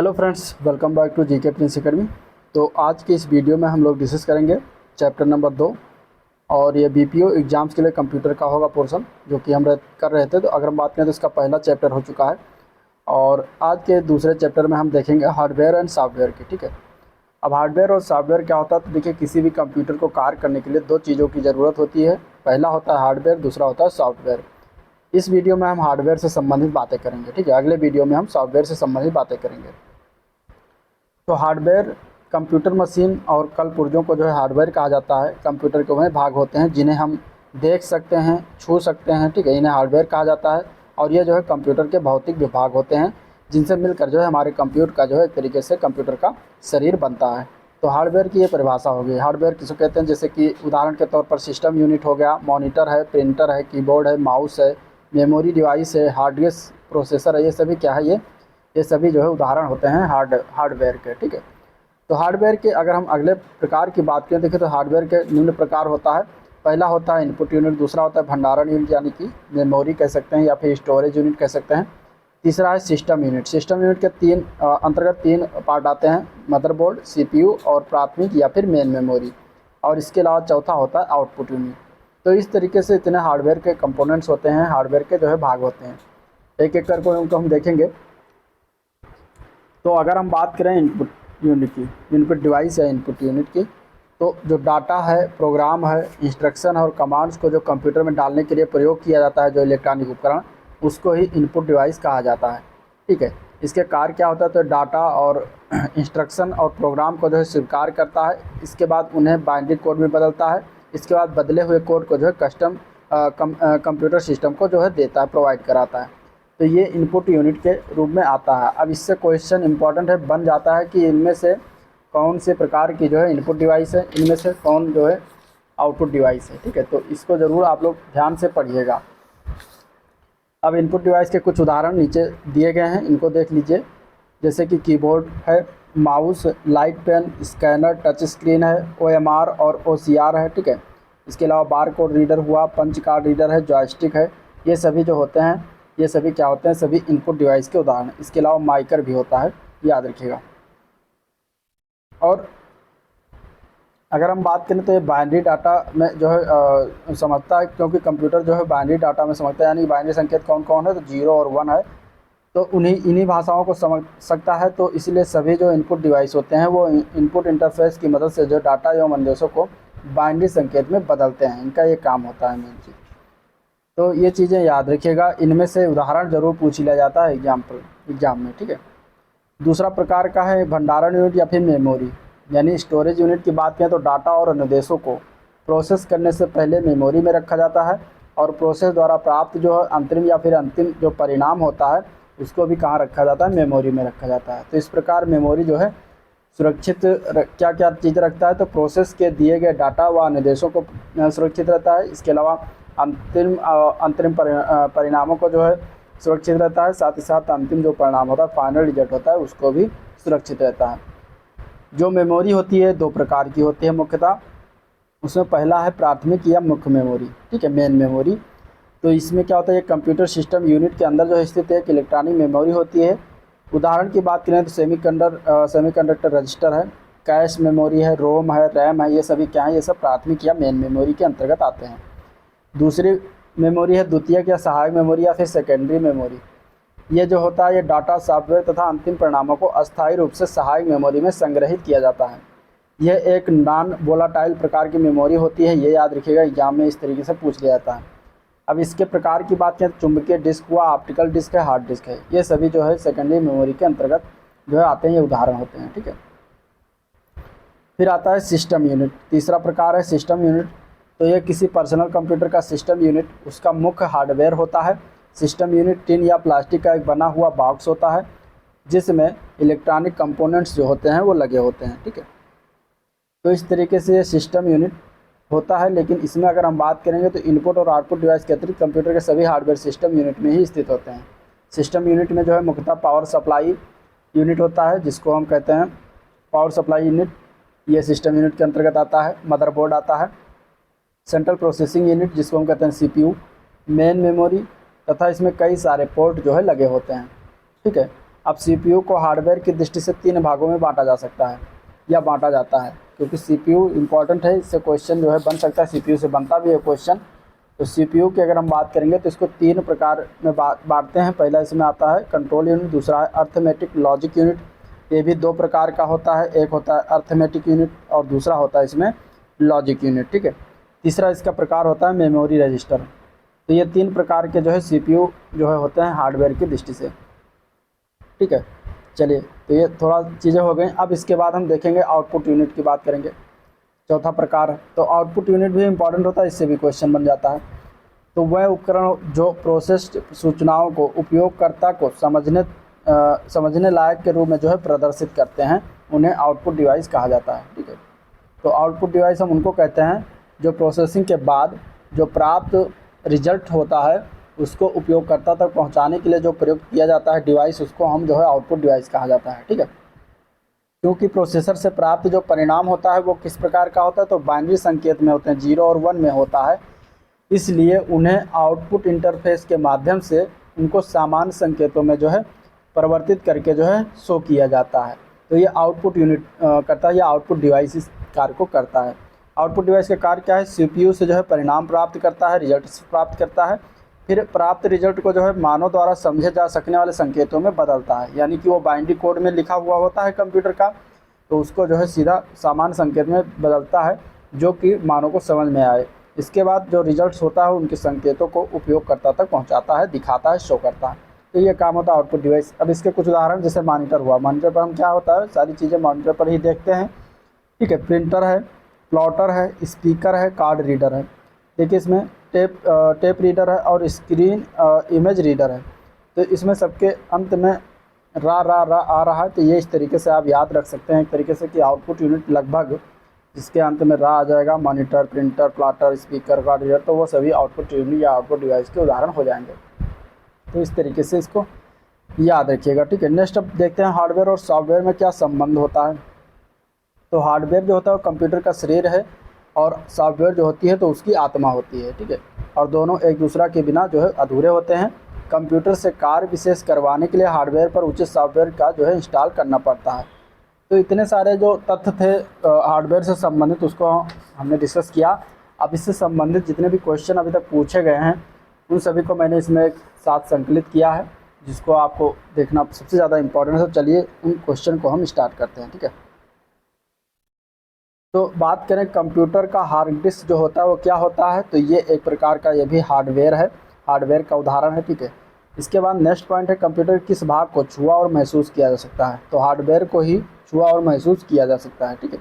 Hello friends, welcome back to GK Prince Academy. तो आज की इस वीडियो में हम लोग डिस्कस करेंगे चैप्टर नंबर 2 और ये बीपीओ एग्ज़ाम्स के लिए कंप्यूटर का होगा पोर्शन जो कि हम कर रहे थे। तो अगर हम बात करें तो इसका पहला चैप्टर हो चुका है और आज के दूसरे चैप्टर में हम देखेंगे हार्डवेयर एंड सॉफ्टवेयर की। ठीक है, अब हार्डवेयर और सॉफ्टवेयर क्या होता है? तो देखिए, किसी भी कंप्यूटर को कार्य करने के लिए दो चीज़ों की ज़रूरत होती है। पहला होता है हार्डवेयर, दूसरा होता है सॉफ्टवेयर। इस वीडियो में हम हार्डवेयर से संबंधित बातें करेंगे। ठीक है, अगले वीडियो में हम सॉफ्टवेयर से संबंधित बातें करेंगे। तो हार्डवेयर कंप्यूटर मशीन और कलपुर्जों को जो है हार्डवेयर कहा जाता है। कंप्यूटर के वह भाग होते हैं जिन्हें हम देख सकते हैं, छू सकते हैं। ठीक है, इन्हें हार्डवेयर कहा जाता है। और ये जो है कंप्यूटर के भौतिक विभाग होते हैं जिनसे मिलकर जो है हमारे कंप्यूटर का जो है एक तरीके से कंप्यूटर का शरीर बनता है। तो हार्डवेयर की ये परिभाषा होगी। हार्डवेयर किसको कहते हैं? जैसे कि उदाहरण के तौर पर सिस्टम यूनिट हो गया, मॉनिटर है, प्रिंटर है, कीबोर्ड है, माउस है, मेमोरी डिवाइस है, हार्ड डिस्क, प्रोसेसर है। ये सभी क्या है? ये सभी जो है उदाहरण होते हैं हार्डवेयर के। ठीक है, तो हार्डवेयर के अगर हम अगले प्रकार की बात करें, देखें तो हार्डवेयर के निम्न प्रकार होता है। पहला होता है इनपुट यूनिट, दूसरा होता है भंडारण यूनिट यानी कि मेमोरी कह सकते हैं या फिर स्टोरेज यूनिट कह सकते हैं। तीसरा है सिस्टम यूनिट। सिस्टम यूनिट के अंतर्गत तीन पार्ट आते हैं: मदरबोर्ड, सीपीयू और प्राथमिक या फिर मेन मेमोरी। और इसके अलावा चौथा होता है आउटपुट यूनिट। तो इस तरीके से इतने हार्डवेयर के कंपोनेंट्स होते हैं, हार्डवेयर के जो है भाग होते हैं। एक एक करके उनको हम देखेंगे। तो अगर हम बात करें इनपुट यूनिट की, इनपुट डिवाइस या इनपुट यूनिट की, तो जो डाटा है, प्रोग्राम है, इंस्ट्रक्शन है और कमांड्स को जो कंप्यूटर में डालने के लिए प्रयोग किया जाता है, जो इलेक्ट्रॉनिक उपकरण, उसको ही इनपुट डिवाइस कहा जाता है। ठीक है, इसके कार्य क्या होता है? तो डाटा और इंस्ट्रक्शन और प्रोग्राम को जो है स्वीकार करता है। इसके बाद उन्हें बाइनरी कोड में बदलता है। इसके बाद बदले हुए कोड को जो है कस्टम कंप्यूटर सिस्टम को जो है देता है, प्रोवाइड कराता है। तो ये इनपुट यूनिट के रूप में आता है। अब इससे क्वेश्चन इंपॉर्टेंट है बन जाता है कि इनमें से कौन से प्रकार की जो है इनपुट डिवाइस है, इनमें से कौन जो है आउटपुट डिवाइस है। ठीक है, तो इसको ज़रूर आप लोग ध्यान से पढ़िएगा। अब इनपुट डिवाइस के कुछ उदाहरण नीचे दिए गए हैं, इनको देख लीजिए। जैसे कि कीबोर्ड है, mouse, light pen, scanner, touch screen है, OMR और OCR है। ठीक है, इसके अलावा बार कोड रीडर हुआ, पंच कार्ड रीडर है, जॉयस्टिक है। ये सभी जो होते हैं, ये सभी क्या होते हैं? सभी इनपुट डिवाइस के उदाहरण हैं। इसके अलावा माइकर भी होता है, याद रखिएगा। और अगर हम बात करें तो ये बाइनरी डाटा में जो है समझता है, क्योंकि कंप्यूटर जो है बाइनरी डाटा में समझता है, यानी बाइनरी संकेत कौन कौन है? तो 0 और 1 है। तो इन्हीं भाषाओं को समझ सकता है। तो इसलिए सभी जो इनपुट डिवाइस होते हैं वो इनपुट इंटरफेस की मदद से जो डाटा एवं संदेशों को बाइनरी संकेत में बदलते हैं। इनका ये काम होता है मेन चीज़। तो ये चीज़ें याद रखिएगा। इनमें से उदाहरण ज़रूर पूछ लिया जाता है एग्जाम में। ठीक है, दूसरा प्रकार का है भंडारण यूनिट या फिर मेमोरी यानी स्टोरेज यूनिट की बात करें तो डाटा और निर्देशों को प्रोसेस करने से पहले मेमोरी में रखा जाता है और प्रोसेस द्वारा प्राप्त जो है अंतरिम या फिर अंतिम जो परिणाम होता है उसको भी कहाँ रखा जाता है? मेमोरी में रखा जाता है। तो इस प्रकार मेमोरी जो है सुरक्षित क्या क्या चीज़ रखता है? तो प्रोसेस के दिए गए डाटा व निर्देशों को सुरक्षित रहता है। इसके अलावा अंतरिम परिणामों को जो है सुरक्षित रहता है। साथ ही साथ अंतिम जो परिणाम होता है, फाइनल रिजल्ट होता है, उसको भी सुरक्षित रहता है। जो मेमोरी होती है दो प्रकार की होती है मुख्यतः। उसमें पहला है प्राथमिक या मुख्य मेमोरी। ठीक है, मेन मेमोरी। तो इसमें क्या होता है? ये कंप्यूटर सिस्टम यूनिट के अंदर जो स्थित एक इलेक्ट्रॉनिक मेमोरी होती है। उदाहरण की बात करें तो सेमीकंडक्टर रजिस्टर है, कैश मेमोरी है, रोम है, रैम है। ये सभी क्या है? ये सब प्राथमिक या मेन मेमोरी के अंतर्गत आते हैं। दूसरी मेमोरी है द्वितीयक या सहायक मेमोरी या फिर सेकेंडरी मेमोरी। ये जो होता है ये डाटा, सॉफ्टवेयर तथा अंतिम परिणामों को अस्थायी रूप से सहायक मेमोरी में संग्रहित किया जाता है। यह एक नॉन वोलाटाइल प्रकार की मेमोरी होती है। ये याद रखिएगा, एग्जाम में इस तरीके से पूछ लिया जाता है। अब इसके प्रकार की बात करें तो चुंबकीय डिस्क हुआ, ऑप्टिकल डिस्क है, हार्ड डिस्क है। ये सभी जो है सेकेंडरी मेमोरी के अंतर्गत जो है आते हैं, ये उदाहरण होते हैं। ठीक है, फिर आता है सिस्टम यूनिट। तीसरा प्रकार है सिस्टम यूनिट। तो ये किसी पर्सनल कंप्यूटर का सिस्टम यूनिट उसका मुख्य हार्डवेयर होता है। सिस्टम यूनिट टिन या प्लास्टिक का एक बना हुआ बॉक्स होता है जिसमें इलेक्ट्रॉनिक कंपोनेंट्स जो होते हैं वो लगे होते हैं। ठीक है, तो इस तरीके से ये सिस्टम यूनिट होता है। लेकिन इसमें अगर हम बात करेंगे तो इनपुट और आउटपुट डिवाइस के अतिरिक्त कंप्यूटर के सभी हार्डवेयर सिस्टम यूनिट में ही स्थित होते हैं। सिस्टम यूनिट में जो है मुख्यतः पावर सप्लाई यूनिट होता है जिसको हम कहते हैं पावर सप्लाई यूनिट। ये सिस्टम यूनिट के अंतर्गत आता है। मदरबोर्ड आता है, सेंट्रल प्रोसेसिंग यूनिट जिसको हम कहते हैं CPU, मेन मेमोरी तथा इसमें कई सारे पोर्ट जो है लगे होते हैं। ठीक है, अब सीपीयू को हार्डवेयर की दृष्टि से 3 भागों में बांटा जा सकता है या बांटा जाता है, क्योंकि सीपीयू इंपॉर्टेंट है, इससे क्वेश्चन जो है बन सकता है, सीपीयू से बनता भी है क्वेश्चन। तो सीपीयू की अगर हम बात करेंगे तो इसको 3 प्रकार में बांटते हैं। पहला इसमें आता है कंट्रोल यूनिट, दूसरा है अर्थमेटिक लॉजिक यूनिट, ये भी 2 प्रकार का होता है, एक होता है अर्थमेटिक यूनिट और दूसरा होता है इसमें लॉजिक यूनिट, ठीक है। तीसरा इसका प्रकार होता है मेमोरी रजिस्टर। तो ये 3 प्रकार के जो है सीपीयू जो है होते हैं हार्डवेयर की दृष्टि से, ठीक है। चलिए, तो ये थोड़ा चीज़ें हो गई। अब इसके बाद हम देखेंगे आउटपुट यूनिट की बात करेंगे, चौथा प्रकार। तो आउटपुट यूनिट भी इंपॉर्टेंट होता है, इससे भी क्वेश्चन बन जाता है। तो वह उपकरण जो प्रोसेस्ड सूचनाओं को उपयोगकर्ता को समझने लायक के रूप में जो है प्रदर्शित करते हैं, उन्हें आउटपुट डिवाइस कहा जाता है, ठीक है। तो आउटपुट डिवाइस हम उनको कहते हैं जो प्रोसेसिंग के बाद जो प्राप्त रिजल्ट होता है उसको उपयोगकर्ता तक पहुंचाने के लिए जो प्रयोग किया जाता है डिवाइस, उसको हम जो है आउटपुट डिवाइस कहा जाता है, ठीक है। क्योंकि प्रोसेसर से प्राप्त जो परिणाम होता है वो किस प्रकार का होता है, तो बाइनरी संकेत में होते हैं, 0 और 1 में होता है, इसलिए उन्हें आउटपुट इंटरफेस के माध्यम से उनको सामान्य संकेतों में जो है परिवर्तित करके जो है शो किया जाता है। तो ये आउटपुट यूनिट करता है, या आउटपुट डिवाइस इस कार्य को करता है। आउटपुट डिवाइस का कार्य क्या है, सीपीयू से जो है परिणाम प्राप्त करता है, रिजल्ट प्राप्त करता है, फिर प्राप्त रिजल्ट को जो है मानव द्वारा समझे जा सकने वाले संकेतों में बदलता है। यानी कि वो बाइनरी कोड में लिखा हुआ होता है कंप्यूटर का, तो उसको जो है सीधा सामान्य संकेत में बदलता है जो कि मानव को समझ में आए। इसके बाद जो रिजल्ट्स होता है उनके संकेतों को उपयोगकर्ता तक पहुंचाता है, दिखाता है, शो करता है। तो ये काम होता है आउटपुट डिवाइस। अब इसके कुछ उदाहरण, जैसे मॉनिटर हुआ, मॉनिटर पर हम क्या होता है सारी चीज़ें मॉनिटर पर ही देखते हैं, ठीक है। प्रिंटर है, प्लॉटर है, स्पीकर है, कार्ड रीडर है। देखिए इसमें टेप रीडर है और स्क्रीन इमेज रीडर है। तो इसमें सबके अंत में रा आ रहा है, तो ये इस तरीके से आप याद रख सकते हैं एक तरीके से कि आउटपुट यूनिट लगभग जिसके अंत में रा आ जाएगा, monitor, printer, plotter, speaker, card reader, तो वो सभी आउटपुट यूनिट या आउटपुट डिवाइस के उदाहरण हो जाएंगे। तो इस तरीके से इसको याद रखिएगा, ठीक है। नेक्स्ट अब देखते हैं हार्डवेयर और सॉफ्टवेयर में क्या संबंध होता है। तो हार्डवेयर जो होता है वो कंप्यूटर का शरीर है और सॉफ्टवेयर जो होती है तो उसकी आत्मा होती है, ठीक है। और दोनों एक दूसरा के बिना जो है अधूरे होते हैं। कंप्यूटर से कार्य विशेष करवाने के लिए हार्डवेयर पर उचित सॉफ्टवेयर का जो है इंस्टॉल करना पड़ता है। तो इतने सारे जो तथ्य थे हार्डवेयर से संबंधित उसको हमने डिस्कस किया। अब इससे संबंधित जितने भी क्वेश्चन अभी तक पूछे गए हैं उन सभी को मैंने इसमें एक साथ संकलित किया है, जिसको आपको देखना सबसे ज़्यादा इम्पोर्टेंट है। तो चलिए उन क्वेश्चन को हम स्टार्ट करते हैं, ठीक है। तो बात करें कंप्यूटर का हार्ड डिस्क जो होता है वो क्या होता है, तो ये एक प्रकार का ये भी हार्डवेयर है, हार्डवेयर का उदाहरण है, ठीक है। इसके बाद नेक्स्ट पॉइंट है कंप्यूटर किस भाग को छुआ और महसूस किया जा सकता है, तो हार्डवेयर को ही छुआ और महसूस किया जा सकता है, ठीक है।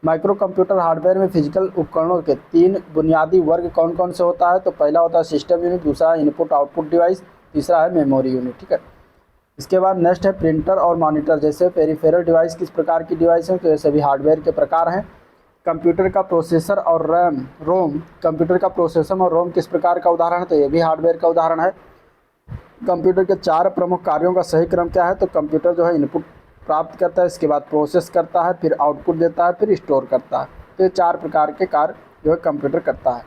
माइक्रो कंप्यूटर हार्डवेयर में फिजिकल उपकरणों के 3 बुनियादी वर्ग कौन कौन से होता है, तो पहला होता है सिस्टम यूनिट, दूसरा है इनपुट आउटपुट डिवाइस, तीसरा है मेमोरी यूनिट, ठीक है। इसके बाद नेक्स्ट है प्रिंटर और मॉनिटर जैसे पेरिफेरल डिवाइस किस प्रकार की डिवाइस हैं, तो ये सभी हार्डवेयर के प्रकार हैं। कंप्यूटर का प्रोसेसर और रोम, कंप्यूटर का प्रोसेसर और रोम किस प्रकार का उदाहरण है, तो ये भी हार्डवेयर का उदाहरण है। कंप्यूटर के 4 प्रमुख कार्यों का सही क्रम क्या है, तो कंप्यूटर जो है इनपुट प्राप्त करता है, इसके बाद प्रोसेस करता है, फिर आउटपुट देता है, फिर स्टोर करता है। तो ये 4 प्रकार के कार्य जो है कंप्यूटर करता है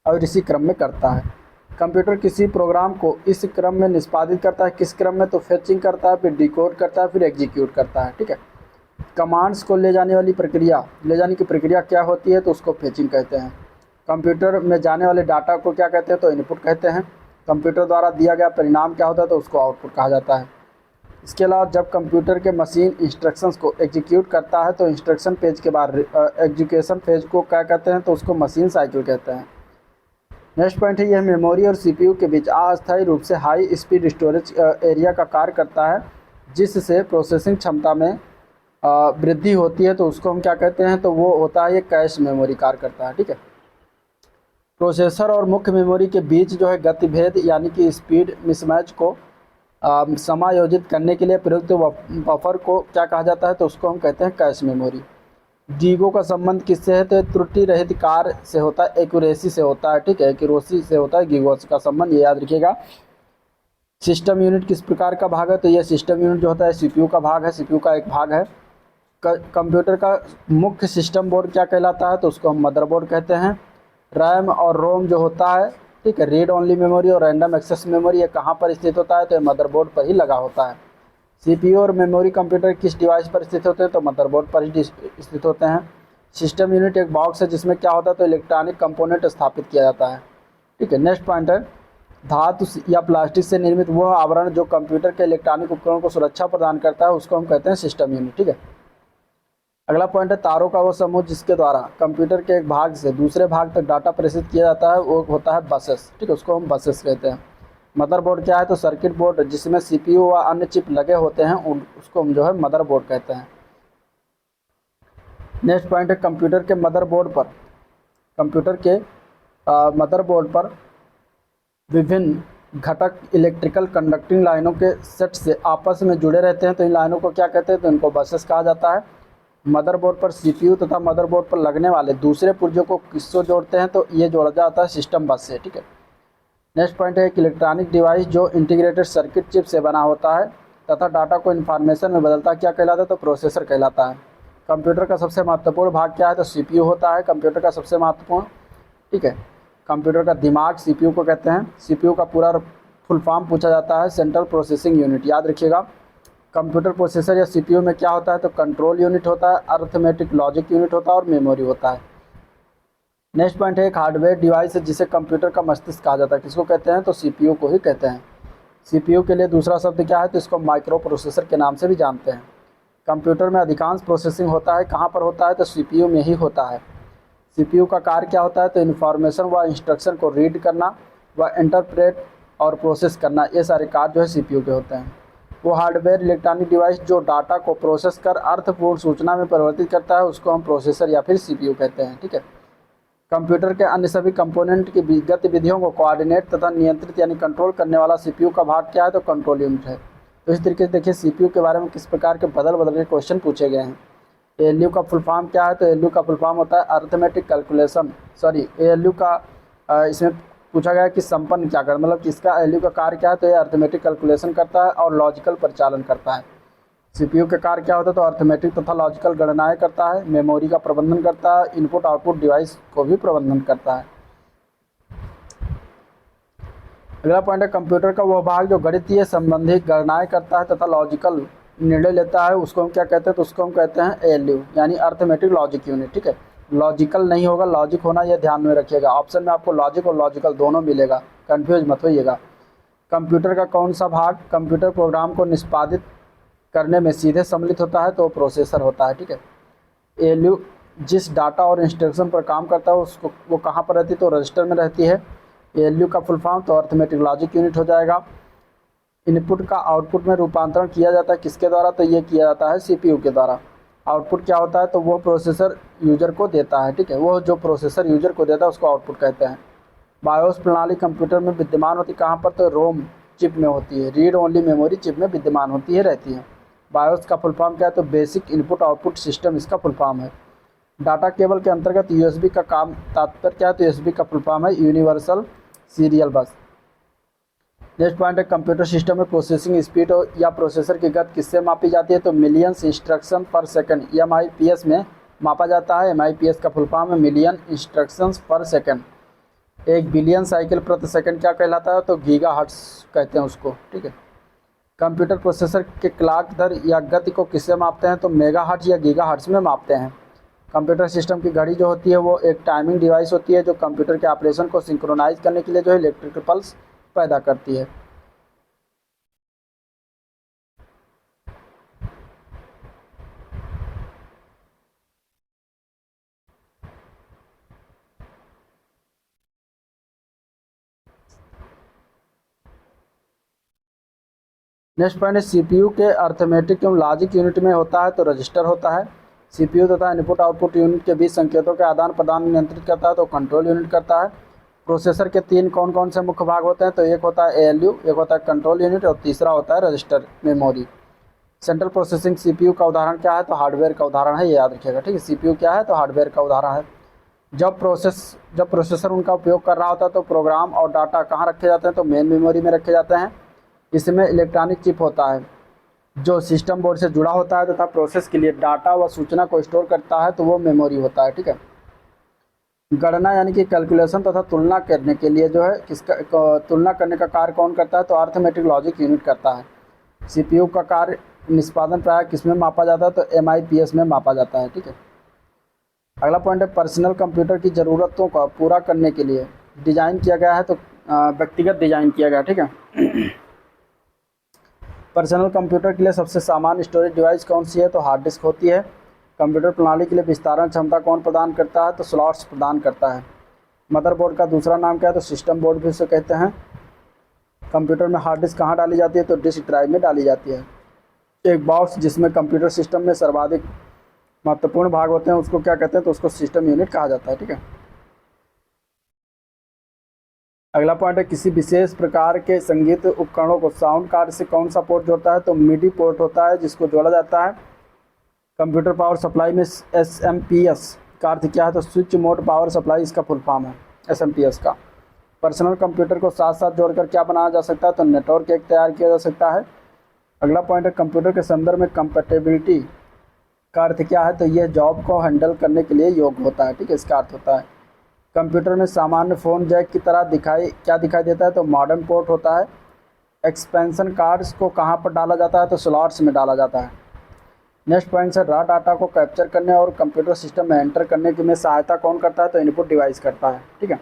और इसी क्रम में करता है। कंप्यूटर किसी प्रोग्राम को इस क्रम में निष्पादित करता है, किस क्रम में, तो फेचिंग करता है, फिर डिकोड करता है, फिर एग्जीक्यूट करता है, ठीक है। कमांड्स को ले जाने की प्रक्रिया क्या होती है, तो उसको फेचिंग कहते हैं। कंप्यूटर में जाने वाले डाटा को क्या कहते हैं, तो इनपुट कहते हैं। कंप्यूटर द्वारा दिया गया परिणाम क्या होता है, तो उसको आउटपुट कहा जाता है। इसके अलावा जब कंप्यूटर के मशीन इंस्ट्रक्शंस को एग्जीक्यूट करता है तो इंस्ट्रक्शन पेज के बाद एग्जीक्यूशन पेज को क्या कहते हैं, तो उसको मशीन साइकिल कहते हैं। नेक्स्ट पॉइंट है यह मेमोरी और सीपीयू के बीच अस्थायी रूप से हाई स्पीड स्टोरेज एरिया का कार्य करता है, जिससे प्रोसेसिंग क्षमता में वृद्धि होती है, तो उसको हम क्या कहते हैं, तो वो होता है ये कैश मेमोरी कार्य करता है, ठीक है। प्रोसेसर और मुख्य मेमोरी के बीच जो है गतिभेद यानी कि स्पीड मिसमैच को समायोजित करने के लिए प्रयुक्त बफर को क्या कहा जाता है, तो उसको हम कहते हैं कैश मेमोरी। गीगो का संबंध किससे है, तो त्रुटि रहित कार्य से होता है, एक्यूरेसी से होता है, ठीक है, एक्यूरेसी से होता है गीगो का संबंध, ये याद रखिएगा। सिस्टम यूनिट किस प्रकार का भाग है, तो यह सिस्टम यूनिट जो होता है सीपीयू का भाग है, सीपीयू का एक भाग है। कंप्यूटर का मुख्य सिस्टम बोर्ड क्या कहलाता है, तो उसको हम मदरबोर्ड कहते हैं। रैम और रोम जो होता है, ठीक है, रीड ओनली मेमोरी और रैंडम एक्सेस मेमोरी, ये कहाँ पर स्थित होता है, तो ये मदरबोर्ड पर ही लगा होता है। सीपीयू और मेमोरी कंप्यूटर किस डिवाइस पर स्थित होते हैं, तो मदरबोर्ड पर ही स्थित होते हैं। सिस्टम यूनिट एक बॉक्स है जिसमें क्या होता है, तो इलेक्ट्रॉनिक कंपोनेंट स्थापित किया जाता है। ठीक है, नेक्स्ट पॉइंट है धातु या प्लास्टिक से निर्मित वह आवरण जो कंप्यूटर के इलेक्ट्रॉनिक उपकरणों को सुरक्षा प्रदान करता है उसको हम कहते हैं सिस्टम यूनिट। ठीक है, अगला पॉइंट है तारों का वो समूह जिसके द्वारा कंप्यूटर के एक भाग से दूसरे भाग तक डाटा प्रेषित किया जाता है वो होता है बसेस। ठीक है, उसको हम बसेस कहते हैं। मदरबोर्ड क्या है, तो सर्किट बोर्ड जिसमें सीपीयू व अन्य चिप लगे होते हैं उसको हम जो है मदरबोर्ड कहते हैं। नेक्स्ट पॉइंट है कंप्यूटर के मदरबोर्ड पर विभिन्न घटक इलेक्ट्रिकल कंडक्टिंग लाइनों के सेट से आपस में जुड़े रहते हैं, तो इन लाइनों को क्या कहते हैं, तो इनको बसेस कहा जाता है। मदरबोर्ड पर सीपीयू तथा मदरबोर्ड पर लगने वाले दूसरे पुर्जों को किससे जोड़ते हैं, तो ये जोड़ा जाता है सिस्टम बस से। ठीक है, नेक्स्ट पॉइंट है एक इलेक्ट्रॉनिक डिवाइस जो इंटीग्रेटेड सर्किट चिप से बना होता है तथा डाटा को इन्फॉर्मेशन में बदलता है क्या कहलाता है, तो प्रोसेसर कहलाता है। कंप्यूटर का सबसे महत्वपूर्ण भाग क्या है, तो सीपीयू होता है कंप्यूटर का सबसे महत्वपूर्ण। ठीक है, कंप्यूटर का दिमाग सीपीयू को कहते हैं। सीपीयू का पूरा फुल फॉर्म पूछा जाता है सेंट्रल प्रोसेसिंग यूनिट, याद रखिएगा। कंप्यूटर प्रोसेसर या सीपीयू में क्या होता है, तो कंट्रोल यूनिट होता है, अरिथमेटिक लॉजिक यूनिट होता है और मेमोरी होता है। नेक्स्ट पॉइंट है एक हार्डवेयर डिवाइस है जिसे कंप्यूटर का मस्तिष्क कहा जाता है, किसको कहते हैं, तो सीपीयू को ही कहते हैं। सीपीयू के लिए दूसरा शब्द क्या है, तो इसको माइक्रो प्रोसेसर के नाम से भी जानते हैं। कंप्यूटर में अधिकांश प्रोसेसिंग होता है कहाँ पर होता है, तो सीपीयू में ही होता है। सीपीयू का कार्य क्या होता है, तो इन्फॉर्मेशन व इंस्ट्रक्शन को रीड करना व इंटरप्रेट और प्रोसेस करना, ये सारे कार्य जो है सीपीयू के होते हैं। वो हार्डवेयर इलेक्ट्रॉनिक डिवाइस जो डाटा को प्रोसेस कर अर्थपूर्ण सूचना में परिवर्तित करता है उसको हम प्रोसेसर या फिर सीपीयू कहते हैं। ठीक है, कंप्यूटर के अन्य सभी कंपोनेंट की गतिविधियों को कोऑर्डिनेट तथा नियंत्रित यानी कंट्रोल करने वाला सीपीयू का भाग क्या है, तो कंट्रोल यूनिट है। तो इस तरीके से देखिए सीपीयू के बारे में किस प्रकार के बदल के क्वेश्चन पूछे गए हैं। एएलयू का फुल फॉर्म क्या है, तो एएलयू का फुल फॉर्म होता है अरिथमेटिक कैलकुलेशन, एएलयू का इसमें पूछा गया कि संपन्न क्या कर, मतलब इसका एएलयू का कार्य क्या है, तो ये अरिथमेटिक कैलकुलेशन करता है और लॉजिकल परिचालन करता है। सीपीयू का कार्य क्या होता है, तो अरिथमेटिक तथा लॉजिकल गणनाएं करता है, मेमोरी का प्रबंधन करता है, इनपुट आउटपुट डिवाइस को भी प्रबंधन करता है। अगला पॉइंट है कंप्यूटर का वह भाग जो गणितीय संबंधी गणनाएं करता है तथा लॉजिकल निर्णय लेता है उसको हम क्या कहते हैं, तो उसको हम कहते हैं एएलयू यानी अरिथमेटिक लॉजिक यूनिट। ठीक है, लॉजिकल नहीं होगा, लॉजिक होना यह ध्यान में रखिएगा। ऑप्शन में आपको लॉजिक और लॉजिकल दोनों मिलेगा, कंफ्यूज मत होइएगा। कंप्यूटर का कौन सा भाग कंप्यूटर प्रोग्राम को निष्पादित करने में सीधे सम्मिलित होता है, तो प्रोसेसर होता है। ठीक है, एएलयू जिस डाटा और इंस्ट्रक्शन पर काम करता है उसको वो कहाँ पर रहती है, तो रजिस्टर में रहती है। एएलयू का फुल फॉर्म तो अरिथमेटिक लॉजिक यूनिट हो जाएगा। इनपुट का आउटपुट में रूपांतरण किया जाता है किसके द्वारा, तो ये किया जाता है सीपीयू के द्वारा। आउटपुट क्या होता है, तो वो प्रोसेसर यूजर को देता है। ठीक है, वो जो प्रोसेसर यूजर को देता है उसको आउटपुट कहते हैं। बायोस प्रणाली कंप्यूटर में विद्यमान होती कहाँ पर, तो रोम चिप में होती है, रीड ओनली मेमोरी चिप में विद्यमान होती है रहती है। बायोस का फुल फॉर्म क्या है, तो बेसिक इनपुट आउटपुट सिस्टम इसका फुल फॉर्म है। डाटा केबल के अंतर्गत यूएसबी का काम तात्पर्य क्या है, तो यूएसबी का फुल फॉर्म है यूनिवर्सल सीरियल बस। नेक्स्ट पॉइंट है कंप्यूटर सिस्टम में प्रोसेसिंग स्पीड या प्रोसेसर की गति किससे मापी जाती है, तो मिलियंस इंस्ट्रक्शन पर सेकंड एमआईपीएस में मापा जाता है। एमआईपीएस का फुल फॉर्म है मिलियन इंस्ट्रक्शंस पर सेकंड। एक बिलियन साइकिल प्रति सेकंड क्या कहलाता है, तो गीगाहर्ट्ज कहते हैं उसको। ठीक है, कंप्यूटर प्रोसेसर के क्लॉक दर या गति को किससे मापते हैं, तो मेगाहर्ट्ज या गीगाहर्ट्ज में मापते हैं। कंप्यूटर सिस्टम की घड़ी जो होती है वो एक टाइमिंग डिवाइस होती है जो कंप्यूटर के ऑपरेशन को सिंक्रोनाइज करने के लिए जो है इलेक्ट्रिकल पल्स पैदा करती है। नेक्स्ट पॉइंट है सीपीयू के अरिथमेटिक एवं लॉजिक यूनिट में होता है, तो रजिस्टर होता है। सीपीयू तथा इनपुट आउटपुट यूनिट के बीच संकेतों के आदान प्रदान नियंत्रित करता है, तो कंट्रोल यूनिट करता है। प्रोसेसर के तीन कौन कौन से मुख्य भाग होते हैं, तो एक होता है एएलयू, एक होता है कंट्रोल यूनिट और तीसरा होता है register memory. Central processing CPU का उदाहरण क्या है, तो हार्डवेयर का उदाहरण है, ये याद रखिएगा। ठीक है, सीपीयू क्या है, तो हार्डवेयर का उदाहरण है। जब प्रोसेसर उनका उपयोग कर रहा होता है तो प्रोग्राम और डाटा कहाँ रखे जाते हैं, तो मेन मेमोरी में रखे जाते हैं। इसमें इलेक्ट्रॉनिक चिप होता है जो सिस्टम बोर्ड से जुड़ा होता है तथा प्रोसेस के लिए डाटा व सूचना को स्टोर करता है, तो वो मेमोरी होता है। ठीक है, गणना यानी कि कैलकुलेशन तथा तुलना करने के लिए जो है तुलना करने का कार्य कौन करता है, तो अरिथमेटिक लॉजिक यूनिट करता है। सीपीयू का कार्य निष्पादन प्राय किस में मापा जाता है? तो MIPS में मापा जाता है। ठीक है। अगला पॉइंट है पर्सनल कंप्यूटर की ज़रूरतों को पूरा करने के लिए डिज़ाइन किया गया है, तो व्यक्तिगत डिज़ाइन किया गया। ठीक है। पर्सनल कंप्यूटर के लिए सबसे सामान्य स्टोरेज डिवाइस कौन सी है? तो हार्ड डिस्क होती है। कंप्यूटर प्रणाली के लिए विस्तारण क्षमता कौन प्रदान करता है? तो स्लॉट्स प्रदान करता है। मदरबोर्ड का दूसरा नाम क्या है? तो सिस्टम बोर्ड भी उसे कहते हैं। कंप्यूटर में हार्ड डिस्क कहाँ डाली जाती है? तो डिस्क ड्राइव में डाली जाती है। एक बॉक्स जिसमें कंप्यूटर सिस्टम में सर्वाधिक महत्वपूर्ण भाग होते हैं उसको क्या कहते हैं? तो उसको सिस्टम यूनिट कहा जाता है। ठीक है। अगला पॉइंट है किसी विशेष प्रकार के संगीत उपकरणों को साउंड कार्ड से कौन सा पोर्ट जोड़ता है? तो मिडी पोर्ट होता है जिसको जोड़ा जाता है। कंप्यूटर पावर सप्लाई में SMPS का अर्थ क्या है? तो स्विच मोड पावर सप्लाई इसका फुल फॉर्म है SMPS का। पर्सनल कंप्यूटर को साथ साथ जोड़कर क्या बनाया जा सकता है? तो नेटवर्क एक तैयार किया जा सकता है। अगला पॉइंट है कंप्यूटर के संदर्भ में कंपैटिबिलिटी का अर्थ क्या है? तो यह जॉब को हैंडल करने के लिए योग्य होता है। ठीक है। इसका अर्थ होता है कंप्यूटर में सामान्य फ़ोन जैक की तरह दिखाई देता है? तो मॉडर्न पोर्ट होता है। एक्सपेंशन कार्ड्स को कहाँ पर डाला जाता है? तो स्लॉट्स में डाला जाता है। नेक्स्ट पॉइंट है रॉ डाटा को कैप्चर करने और कंप्यूटर सिस्टम में एंटर करने की में सहायता कौन करता है? तो इनपुट डिवाइस करता है। ठीक है।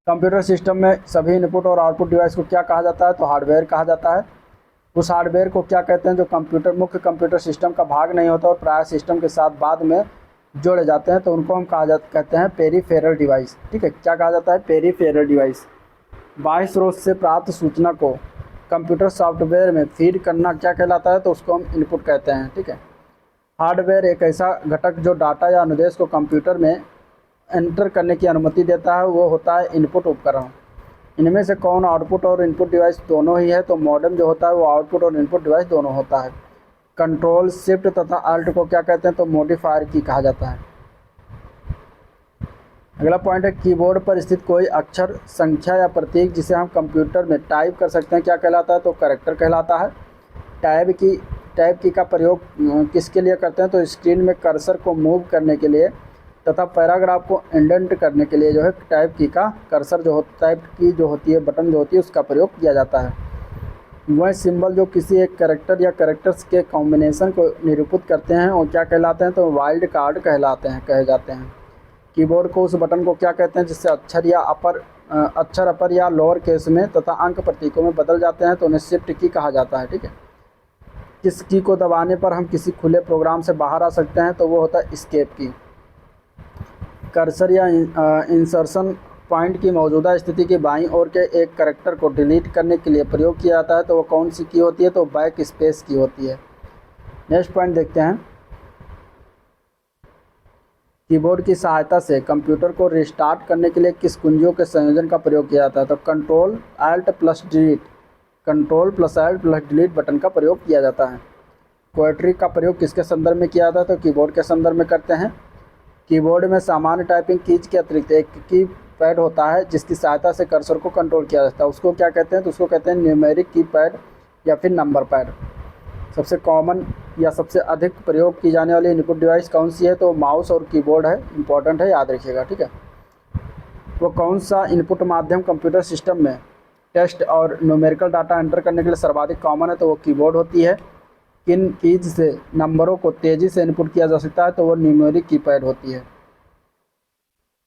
कंप्यूटर सिस्टम में सभी इनपुट और आउटपुट डिवाइस को क्या कहा जाता है? तो हार्डवेयर कहा जाता है। उस हार्डवेयर को क्या कहते हैं जो मुख्य कंप्यूटर सिस्टम का भाग नहीं होता और प्राय सिस्टम के साथ बाद में जोड़े जाते हैं? तो उनको हम कहते हैं पेरीफेरल डिवाइस। ठीक है। क्या कहा जाता है? Peripheral device. बाह्य स्रोत से प्राप्त सूचना को कंप्यूटर सॉफ्टवेयर में फीड करना क्या कहलाता है? तो उसको हम इनपुट कहते हैं। ठीक है। हार्डवेयर एक ऐसा घटक जो डाटा या अनुदेश को कंप्यूटर में एंटर करने की अनुमति देता है, वो होता है इनपुट उपकरण। इनमें से कौन आउटपुट और इनपुट डिवाइस दोनों ही है? तो मॉडेम जो होता है वो आउटपुट और इनपुट डिवाइस दोनों होता है। कंट्रोल शिफ्ट तथा अल्ट को क्या कहते हैं? तो मॉडिफायर की कहा जाता है। अगला पॉइंट है कीबोर्ड पर स्थित कोई अक्षर, संख्या या प्रतीक जिसे हम कंप्यूटर में टाइप कर सकते हैं क्या कहलाता है? तो कैरेक्टर कहलाता है। टैब की का प्रयोग किसके लिए करते हैं? तो स्क्रीन में कर्सर को मूव करने के लिए तथा पैराग्राफ को इंडेंट करने के लिए जो है टैब की का कर्सर टैब की जो होती है बटन जो होती है उसका प्रयोग किया जाता है। वह सिंबल जो किसी एक कैरेक्टर या कैरेक्टर्स के कॉम्बिनेशन को निरूपित करते हैं और क्या कहलाते हैं? तो वाइल्ड कार्ड कहे जाते हैं। कीबोर्ड को उस बटन को क्या कहते हैं जिससे अक्षर अपर या लोअर केस में तथा अंक प्रतीकों में बदल जाते हैं? तो उन्हें शिफ्ट की कहा जाता है। ठीक है। किस की को दबाने पर हम किसी खुले प्रोग्राम से बाहर आ सकते हैं? तो वो होता है एस्केप की। कर्सर या इंसर्शन पॉइंट की मौजूदा स्थिति के बाईं ओर के एक कैरेक्टर को डिलीट करने के लिए प्रयोग किया जाता है, तो वो कौन सी की होती है? तो बैक स्पेस की होती है। नेक्स्ट पॉइंट देखते हैं कीबोर्ड की सहायता से कंप्यूटर को रिस्टार्ट करने के लिए किस कुंजियों के संयोजन का प्रयोग किया जाता है? तो control Alt plus delete button का प्रयोग किया जाता है। क्वाड्री का प्रयोग किसके संदर्भ में किया जाता है? तो कीबोर्ड के संदर्भ में करते हैं। कीबोर्ड में सामान्य टाइपिंग कीज के अतिरिक्त एक की पैड होता है जिसकी सहायता से कर्सर को कंट्रोल किया जाता है, उसको क्या कहते हैं? तो उसको कहते हैं न्यूमेरिक की पैड या फिर नंबर पैड। सबसे कॉमन या सबसे अधिक प्रयोग की जाने वाली इनपुट डिवाइस कौन सी है? तो माउस और कीबोर्ड है। इंपॉर्टेंट है, याद रखिएगा। ठीक है। वो कौन सा इनपुट माध्यम कंप्यूटर सिस्टम में टेक्स्ट और न्यूमेरिकल डाटा एंटर करने के लिए सर्वाधिक कॉमन है? तो वो कीबोर्ड होती है। किन कीज से नंबरों को तेज़ी से इनपुट किया जा सकता है? तो वो न्यूमेरिक कीपैड होती है।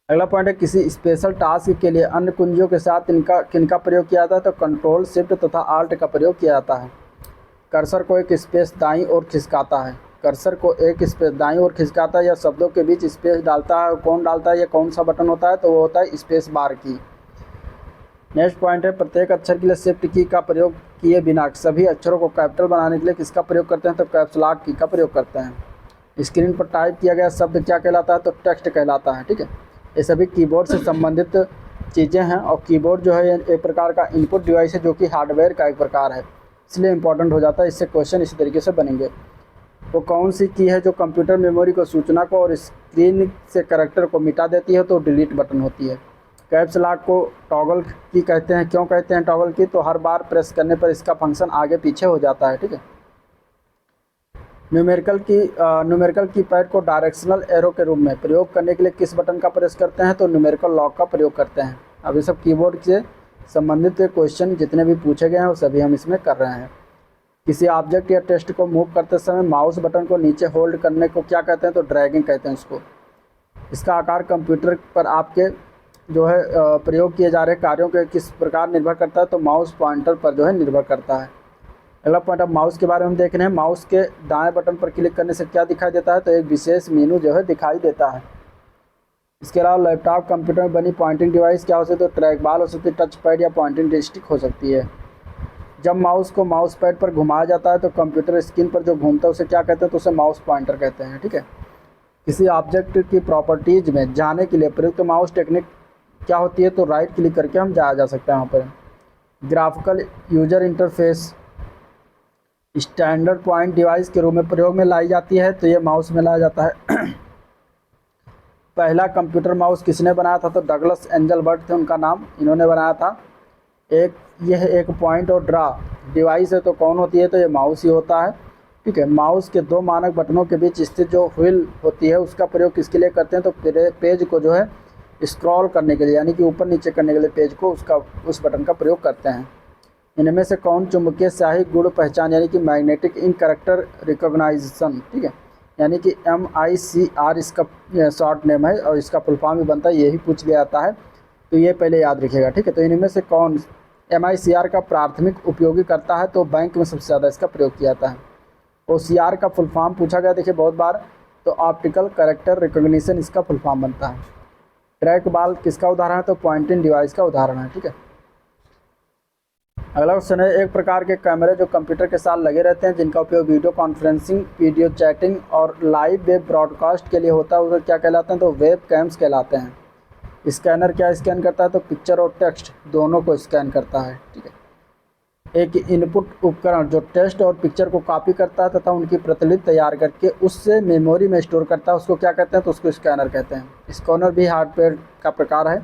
अगला पॉइंट है किसी स्पेशल टास्क के लिए अन्य कुंजियों के साथ किनका प्रयोग किया जाता है? तो कंट्रोल शिफ्ट तथा आल्ट का प्रयोग किया जाता है। कर्सर को एक स्पेस दाईं ओर खिसकाता है। कर्सर को एक स्पेस दाईं ओर खिसकाता है या शब्दों के बीच स्पेस डालता है। कौन डालता है? ये कौन सा बटन होता है? तो वो होता है स्पेस बार की। नेक्स्ट पॉइंट है प्रत्येक अक्षर के लिए शिफ्ट की का प्रयोग किए बिना सभी अक्षरों को कैपिटल बनाने के लिए किसका प्रयोग करते हैं? तो कैप्स लॉक की का प्रयोग करते हैं। स्क्रीन पर टाइप किया गया शब्द क्या कहलाता है? तो टेक्स्ट कहलाता है। ठीक है। ये सभी कीबोर्ड से संबंधित चीज़ें हैं और कीबोर्ड जो है एक प्रकार का इनपुट डिवाइस है जो कि हार्डवेयर का एक प्रकार है, इसलिए इंपॉर्टेंट हो जाता है। इससे क्वेश्चन इसी तरीके से बनेंगे। वो कौन सी की है जो कंप्यूटर मेमोरी को सूचना को और स्क्रीन से कैरेक्टर को मिटा देती है? तो डिलीट बटन होती है। कैप्स लॉक को टॉगल की कहते हैं। क्यों कहते हैं टॉगल की? तो हर बार प्रेस करने पर इसका फंक्शन आगे पीछे हो जाता है। ठीक है। न्यूमेरिकल कीपैड को डायरेक्शनल एरो के रूप में प्रयोग करने के लिए किस बटन का प्रेस करते हैं? तो न्यूमेरिकल लॉक का प्रयोग करते हैं। अब ये सब कीबोर्ड से संबंधित क्वेश्चन जितने भी पूछे गए हैं वो सभी हम इसमें कर रहे हैं। किसी ऑब्जेक्ट या टेक्स्ट को मूव करते समय माउस बटन को नीचे होल्ड करने को क्या कहते हैं, तो ड्रैगिंग कहते हैं इसको। इसका आकार कंप्यूटर पर आपके जो है प्रयोग किए जा रहे कार्यों के किस प्रकार निर्भर करता है, तो माउस पॉइंटर पर जो है निर्भर करता है। अगला पॉइंट अब माउस के बारे में हम देख रहे हैं। माउस के दाएं बटन पर क्लिक करने से क्या दिखाई देता है, तो एक विशेष मेनू जो है दिखाई देता है। इसके अलावा लैपटॉप कंप्यूटर में बनी पॉइंटिंग डिवाइस क्या हो सकती है, तो ट्रैक बॉल हो सकती है, टच पैड या पॉइंटिंग स्टिक हो सकती है। जब माउस को माउस पैड पर घुमाया जाता है तो कंप्यूटर स्क्रीन पर जो घूमता है उसे क्या कहते हैं, तो उसे माउस पॉइंटर कहते हैं। ठीक है। किसी ऑब्जेक्ट की प्रॉपर्टीज में जाने के लिए प्रयुक्त माउस टेक्निक क्या होती है, तो राइट क्लिक करके हम जाया जा सकता है वहाँ पर। Graphical user interface standard point device के रूप में प्रयोग में लाई जाती है, तो ये माउस में लाया जाता है। पहला कंप्यूटर माउस किसने बनाया था, तो डगलस एंजलबर्ट थे उनका नाम, इन्होंने बनाया था। यह एक पॉइंट और ड्रा डिवाइस है, तो कौन होती है, तो ये माउस ही होता है। ठीक है। माउस के दो मानक बटनों के बीच स्थित जो व्हील होती है उसका प्रयोग किसके लिए करते हैं, तो पेज को जो है स्क्रॉल करने के लिए, यानी कि ऊपर नीचे करने के लिए पेज को उस बटन का प्रयोग करते हैं। इनमें से कौन चुंबकीय स्याही गुण पहचान यानी कि मैग्नेटिक इंक कैरेक्टर रिकॉग्नाइजेशन, ठीक है, यानी कि MICR इसका शॉर्ट नेम है और इसका फुल फॉर्म भी बनता है, यही पूछ लिया जाता है, तो ये पहले याद रखिएगा। ठीक है। तो इनमें से कौन MICR का प्राथमिक उपयोगी करता है, तो बैंक में सबसे ज़्यादा इसका प्रयोग किया जाता है। OCR का फुल फॉर्म पूछा गया देखिए बहुत बार, तो ऑप्टिकल कैरेक्टर रिकॉग्निशन इसका फुल फॉर्म बनता है। ट्रैक बॉल किसका उदाहरण है, तो पॉइंटिंग डिवाइस का उदाहरण है। ठीक है। अगला क्वेश्चन है, एक प्रकार के कैमरे जो कंप्यूटर के साथ लगे रहते हैं जिनका उपयोग वीडियो कॉन्फ्रेंसिंग, वीडियो चैटिंग और लाइव वेब ब्रॉडकास्ट के लिए होता है, उसे क्या कहलाते हैं, तो वेब कैम्स कहलाते हैं। स्कैनर क्या स्कैन करता है, तो पिक्चर और टेक्स्ट दोनों को स्कैन करता है। ठीक है। एक इनपुट उपकरण जो टेक्स्ट और पिक्चर को कॉपी करता है तथा उनकी प्रतिलिपि तैयार करके उससे मेमोरी में स्टोर करता है, उसको क्या कहते हैं, तो उसको स्कैनर कहते हैं। स्कैनर भी हार्डवेयर का प्रकार है।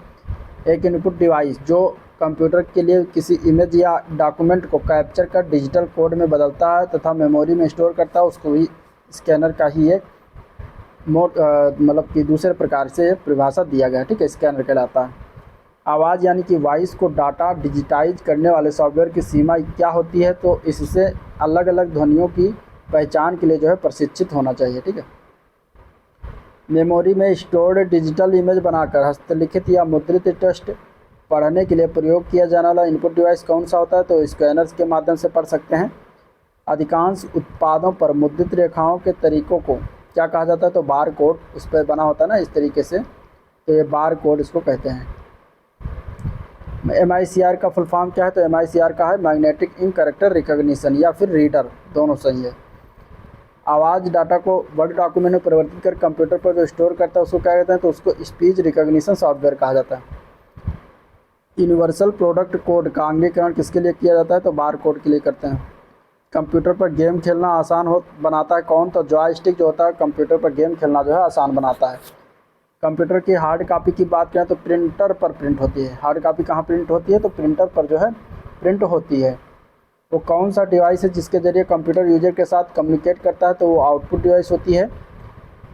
एक इनपुट डिवाइस जो कंप्यूटर के लिए किसी इमेज या डॉक्यूमेंट को कैप्चर कर डिजिटल कोड में बदलता है तथा मेमोरी में स्टोर करता है, उसको भी स्कैनर का ही एक मतलब कि दूसरे प्रकार से परिभाषा दिया गया। ठीक है। स्कैनर कहलाता है। आवाज़ यानी कि वॉइस को डाटा डिजिटाइज करने वाले सॉफ्टवेयर की सीमा क्या होती है, तो इससे अलग अलग ध्वनियों की पहचान के लिए जो है प्रशिक्षित होना चाहिए। ठीक है। मेमोरी में स्टोर्ड डिजिटल इमेज बनाकर हस्तलिखित या मुद्रित टेक्स्ट पढ़ने के लिए प्रयोग किया जाने वाला इनपुट डिवाइस कौन सा होता है, तो स्कैनर्स के माध्यम से पढ़ सकते हैं। अधिकांश उत्पादों पर मुद्रित रेखाओं के तरीकों को क्या कहा जाता है, तो बार कोड उस पर बना होता है ना इस तरीके से, तो ये बार कोड इसको कहते हैं। MICR का फुल फॉर्म क्या है, तो MICR का है मैग्नेटिक इंक कैरेक्टर रिकॉग्निशन या फिर रीडर, दोनों सही है। आवाज़ डाटा को वर्ड डॉक्यूमेंट में परिवर्तित कर कंप्यूटर पर जो स्टोर करता है उसको क्या कहते हैं, तो उसको स्पीच रिकॉग्निशन सॉफ्टवेयर कहा जाता है। यूनिवर्सल प्रोडक्ट कोड का अंगीकरण किसके लिए किया जाता है, तो बार कोड के लिए करते हैं। कंप्यूटर पर गेम खेलना आसान बनाता है कौन, तो जॉयस्टिक जो होता है कंप्यूटर पर गेम खेलना जो है आसान बनाता है। कंप्यूटर की हार्ड कॉपी की बात करें तो प्रिंटर पर प्रिंट होती है। हार्ड कॉपी कहाँ प्रिंट होती है, तो प्रिंटर पर जो है प्रिंट होती है। वो कौन सा डिवाइस है जिसके ज़रिए कंप्यूटर यूजर के साथ कम्युनिकेट करता है, तो वो आउटपुट डिवाइस होती है।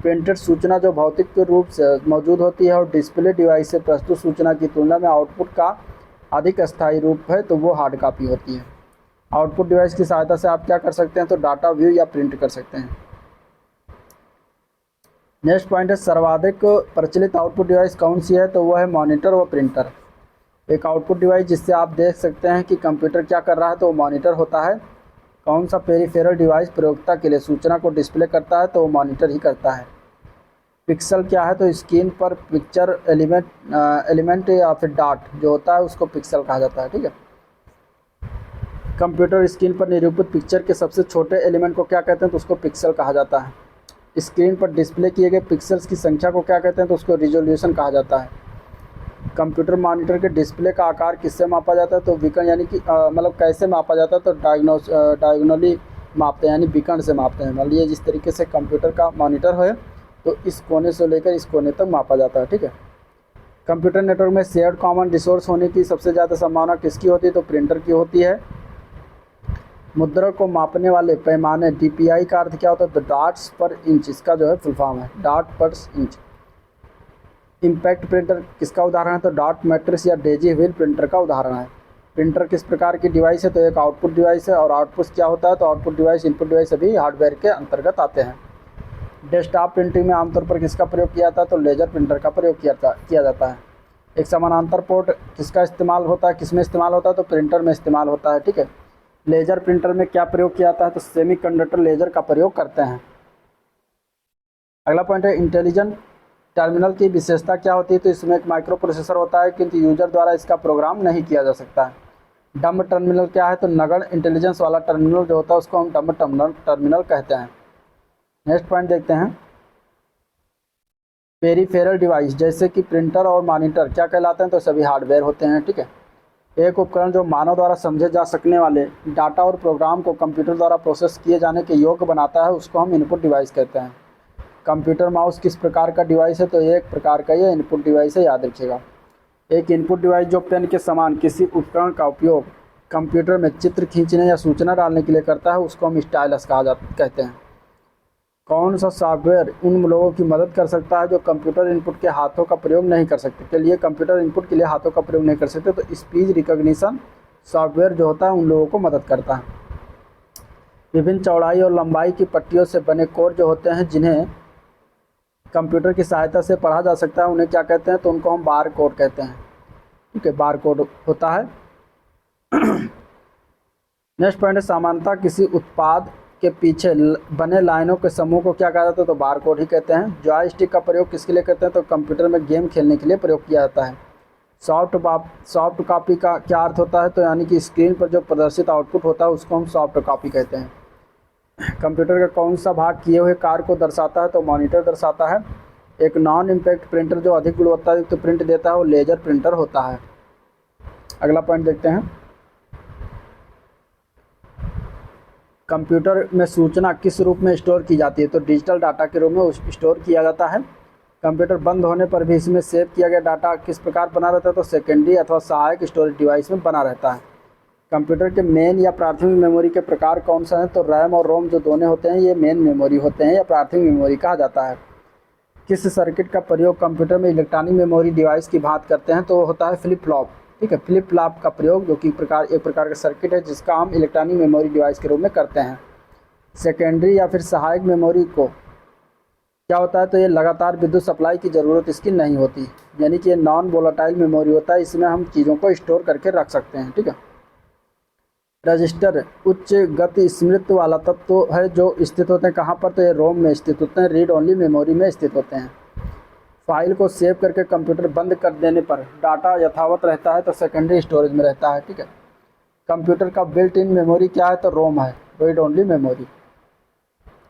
प्रिंटेड सूचना जो भौतिक रूप से मौजूद होती है और डिस्प्ले डिवाइस से प्रस्तुत सूचना की तुलना में आउटपुट का अधिक अस्थायी रूप है, तो वो हार्ड कॉपी होती है। आउटपुट डिवाइस की सहायता से आप क्या कर सकते हैं, तो डाटा व्यू या प्रिंट कर सकते हैं। नेक्स्ट पॉइंट है, सर्वाधिक प्रचलित आउटपुट डिवाइस कौन सी है, तो वह है मॉनिटर व प्रिंटर। एक आउटपुट डिवाइस जिससे आप देख सकते हैं कि कंप्यूटर क्या कर रहा है, तो वो मॉनिटर होता है। कौन सा पेरिफेरल डिवाइस प्रयोक्ता के लिए सूचना को डिस्प्ले करता है, तो वो मॉनिटर ही करता है। पिक्सल क्या है, तो स्क्रीन पर पिक्चर एलिमेंट या फिर डॉट जो होता है उसको पिक्सल कहा जाता है। ठीक है। कंप्यूटर स्क्रीन पर निरूपित पिक्चर के सबसे छोटे एलिमेंट को क्या कहते हैं, तो उसको पिक्सल कहा जाता है। स्क्रीन पर डिस्प्ले किए गए पिक्सल्स की संख्या को क्या कहते हैं, तो उसको रिजोल्यूशन कहा जाता है। कंप्यूटर मॉनिटर के डिस्प्ले का आकार किससे मापा जाता है, तो बीकन यानी कि मतलब कैसे मापा जाता है, तो डायगोनली मापते हैं, यानी बीकन से मापते हैं। मान लीजिए जिस तरीके से कंप्यूटर का मॉनिटर है तो इस कोने से लेकर इस कोने तक मापा जाता है। ठीक है। कंप्यूटर नेटवर्क में शेयर्ड कॉमन रिसोर्स होने की सबसे ज़्यादा संभावना किसकी होती है, तो प्रिंटर की होती है। मुद्रा को मापने वाले पैमाने DPI का अर्थ क्या होता है, तो डॉट्स पर इंच, इसका जो है फुल फॉर्म है डॉट पर इंच। इम्पैक्ट प्रिंटर किसका उदाहरण है, तो डॉट मैट्रिक्स या डेजी व्हील प्रिंटर का उदाहरण है। प्रिंटर किस प्रकार की डिवाइस है, तो एक आउटपुट डिवाइस है। और आउटपुट क्या होता है, तो आउटपुट डिवाइस, इनपुट डिवाइस सभी हार्डवेयर के अंतर्गत आते हैं। डेस्कटॉप प्रिंटिंग में आमतौर पर किसका प्रयोग किया जाता है, तो लेजर प्रिंटर का प्रयोग किया जाता है। एक समानांतर पोर्ट किसका इस्तेमाल होता है, किसमें इस्तेमाल होता है, तो प्रिंटर में इस्तेमाल होता है, ठीक है। लेजर प्रिंटर में क्या प्रयोग किया जाता है, तो सेमीकंडक्टर लेजर का प्रयोग करते हैं। अगला पॉइंट है इंटेलिजेंट टर्मिनल की विशेषता क्या होती है, तो इसमें एक माइक्रो प्रोसेसर होता है, किंतु यूजर द्वारा इसका प्रोग्राम नहीं किया जा सकता है। डम्ब टर्मिनल क्या है, तो नगण्य इंटेलिजेंस वाला टर्मिनल जो होता है उसको हम डम्ब टर्मिनल कहते हैं। नेक्स्ट पॉइंट देखते हैं, पेरिफेरल डिवाइस जैसे कि प्रिंटर और मॉनिटर क्या कहलाते हैं, तो सभी हार्डवेयर होते हैं, ठीक है। एक उपकरण जो मानव द्वारा समझे जा सकने वाले डाटा और प्रोग्राम को कंप्यूटर द्वारा प्रोसेस किए जाने के योग्य बनाता है, उसको हम इनपुट डिवाइस कहते हैं। कंप्यूटर माउस किस प्रकार का डिवाइस है, तो ये एक प्रकार का ये इनपुट डिवाइस है, याद रखिएगा। एक इनपुट डिवाइस जो पेन के समान किसी उपकरण का उपयोग कंप्यूटर में चित्र खींचने या सूचना डालने के लिए करता है, उसको हम स्टाइलस कहते हैं। कौन सा सॉफ्टवेयर उन लोगों की मदद कर सकता है जो कंप्यूटर इनपुट के हाथों का प्रयोग नहीं कर सकते, के लिए कंप्यूटर इनपुट के लिए हाथों का प्रयोग नहीं कर सकते, तो स्पीच रिकॉग्निशन सॉफ्टवेयर जो होता है उन लोगों को मदद करता है। विभिन्न चौड़ाई और लंबाई की पट्टियों से बने कोड जो होते हैं जिन्हें कंप्यूटर की सहायता से पढ़ा जा सकता है, उन्हें क्या कहते हैं, तो उनको हम बार कोड कहते हैं, ठीक है, बार कोड होता है। नेक्स्ट पॉइंट है समानता किसी उत्पाद के पीछे बने लाइनों के समूह को क्या कहा जाता है, तो बार कोड ही कहते हैं। जॉयस्टिक का प्रयोग किसके लिए करते हैं, तो कंप्यूटर में गेम खेलने के लिए प्रयोग किया जाता है। सॉफ्ट कॉपी का क्या अर्थ होता है, तो यानी कि स्क्रीन पर जो प्रदर्शित आउटपुट होता है उसको हम सॉफ्ट कॉपी कहते हैं। कंप्यूटर का कौन सा भाग किए हुए कार्य को दर्शाता है, तो मॉनिटर दर्शाता है। एक नॉन इम्पैक्ट प्रिंटर जो अधिक गुणवत्ता युक्त प्रिंट देता है वो लेजर प्रिंटर होता है। अगला पॉइंट देखते हैं, कंप्यूटर में सूचना किस रूप में स्टोर की जाती है, तो डिजिटल डाटा के रूप में स्टोर किया जाता है। कंप्यूटर बंद होने पर भी इसमें सेव किया गया डाटा किस प्रकार बना रहता है, तो सेकेंडरी अथवा सहायक स्टोरेज डिवाइस में बना रहता है। कंप्यूटर के मेन या प्राथमिक मेमोरी के प्रकार कौन सा है, तो रैम और रोम जो दोनों होते हैं ये मेन मेमोरी होते हैं या प्राथमिक मेमोरी कहा जाता है। किस सर्किट का प्रयोग कंप्यूटर में इलेक्ट्रॉनिक मेमोरी डिवाइस की बात करते हैं, तो होता है फ्लिप फ्लॉप, ठीक है। फ्लिप फ्लॉप का प्रयोग जो कि एक प्रकार का सर्किट है जिसका हम इलेक्ट्रॉनिक मेमोरी डिवाइस के रूप में करते हैं। सेकेंडरी या फिर सहायक मेमोरी को क्या होता है, तो ये लगातार विद्युत सप्लाई की ज़रूरत इसकी नहीं होती, यानी कि ये नॉन वोलेटाइल मेमोरी होता है, इसमें हम चीज़ों को स्टोर करके रख सकते हैं, ठीक है। रजिस्टर उच्च गति स्मृति वाला तत्व है जो स्थित होते हैं कहाँ पर, तो ये रोम में स्थित होते हैं, रीड ओनली मेमोरी में स्थित होते हैं। फाइल को सेव करके कंप्यूटर बंद कर देने पर डाटा यथावत रहता है, तो सेकेंडरी स्टोरेज में रहता है, ठीक है। कंप्यूटर का बिल्ट इन मेमोरी क्या है, तो रोम है, रीड ओनली मेमोरी।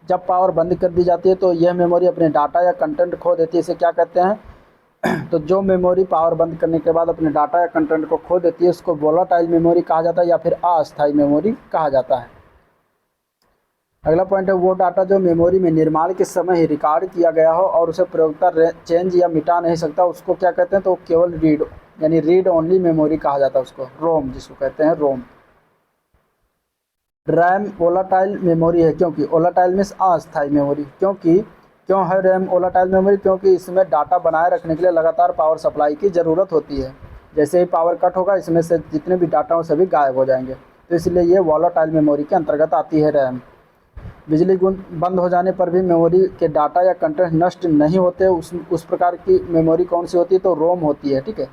जब पावर बंद कर दी जाती है तो यह मेमोरी अपने डाटा या कंटेंट खो देती है, इसे क्या कहते हैं, तो जो मेमोरी पावर बंद करने के बाद अपने डाटा या कंटेंट को खो देती है उसको वोलाटाइल मेमोरी कहा जाता है या फिर अस्थायी मेमोरी कहा जाता है। अगला पॉइंट है वो डाटा जो मेमोरी में निर्माण के समय ही रिकॉर्ड किया गया हो और उसे प्रयोगकर्ता चेंज या मिटा नहीं सकता, उसको क्या कहते हैं, तो केवल रीड यानी रीड ओनली मेमोरी कहा जाता है उसको, रोम जिसको कहते हैं, रोम। रैम वोलाटाइल मेमोरी है क्योंकि वोलाटाइल मीन्स अस्थायी मेमोरी, क्यों है रैम वोलाटाइल मेमोरी, क्योंकि इसमें डाटा बनाए रखने के लिए लगातार पावर सप्लाई की ज़रूरत होती है। जैसे ही पावर कट होगा इसमें से जितने भी डाटा हो सभी गायब हो जाएंगे, तो इसलिए ये वोलाटाइल मेमोरी के अंतर्गत आती है रैम। बिजली बंद हो जाने पर भी मेमोरी के डाटा या कंटेंट नष्ट नहीं होते, उस प्रकार की मेमोरी कौन सी होती है, तो रोम होती है, ठीक है,